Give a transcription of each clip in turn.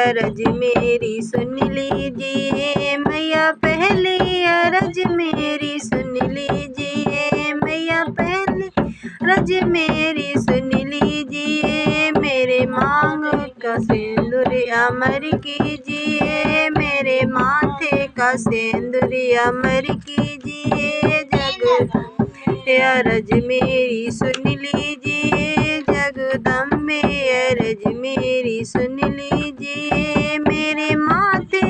अरज मेरी सुन लीजिए मैया, पहली अरज मेरी सुन लीजिए मैया, पहली अरज मेरी सुन लीजिए। मेरे मांग का सिंदूर अमर कीजिए, मेरे माथे का सिंदूर अमर कीजिए। जगदम्बे अरज मेरी सुन लीजिए, जगदम्बे अरज मेरी सुन लीजिए। मेरे माथे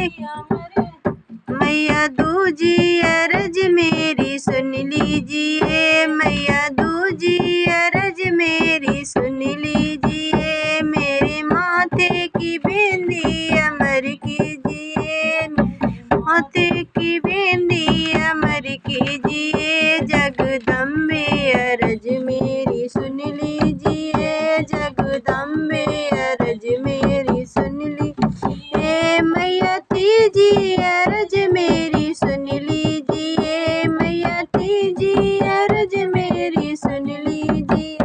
मैया दूजी अरज मेरी सुन लीजिए मैया, दूजी अरज मेरी सुन लीजिए। मेरे माथे की बिंदी अमर कीजिए, माथे की बिंदी अमर कीजिए। जगदम्बे अरज मेरी सुन लीजिए, जगदम्बे अरज मेरी सुन लीजिए मैया, तीजी अरज मेरी सुन लीजिए मैया, तीजी अरज मेरी सुन लीजिए।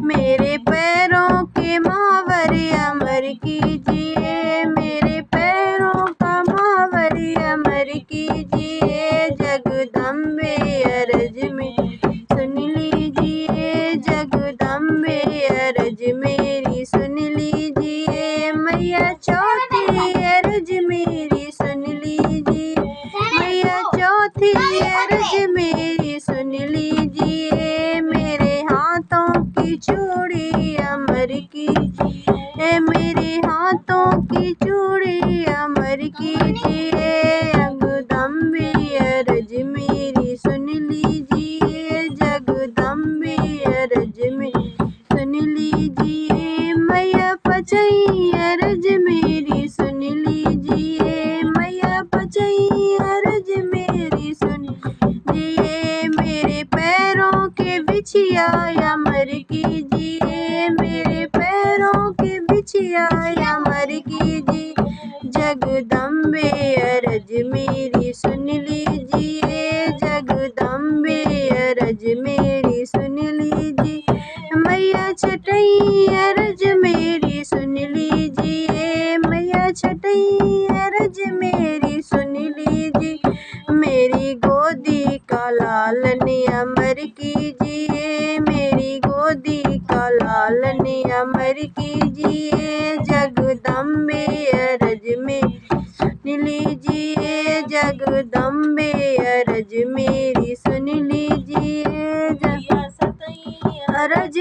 मेरे पैरों के महावर अमर कीजिए, मेरे पैरों का महावर अमर कीजिए। जगदम्बे अरज मेरी सुन लीजिए, जगदम्बे अरज मेरी सुन लीजिए मैया, चौथी अरज मेरी सुन लीजिए मैया, चौथी अरज मेरी सुन लीजिए। मेरे हाथों की चूड़ी अमर कीजिए, मेरे हाथों की चूड़ी अमर कीजिए। जगदम्बे अरज मेरी सुन लीजिए, जगदम्बे अरज मेरी सुन लीजिए मैया, पचई अरज मेरी सुन लीजिए मैया, पचई अरज मेरी सुन लीजिए। मेरे पैरों के बिछिया अमर कीजिए, मेरे पैरों के बिछिया अमर कीजिए। जगदम्बे अरज मेरी सुन लीजिए, जगदम्बे अरज मेरी सुन लीजिए मैया, छठई अरज मेरी सुन लीजिए मैया, छठई अरज मेरी सुन लीजिए। मेरी गोदी का लालन अमर कीजिए, मेरी गोदी का लालन अमर कीजिए। जगदम्बे अरज मेरी सुन लीजिए, जगदम्बे अरज मेरी सुन लीजिए। अरज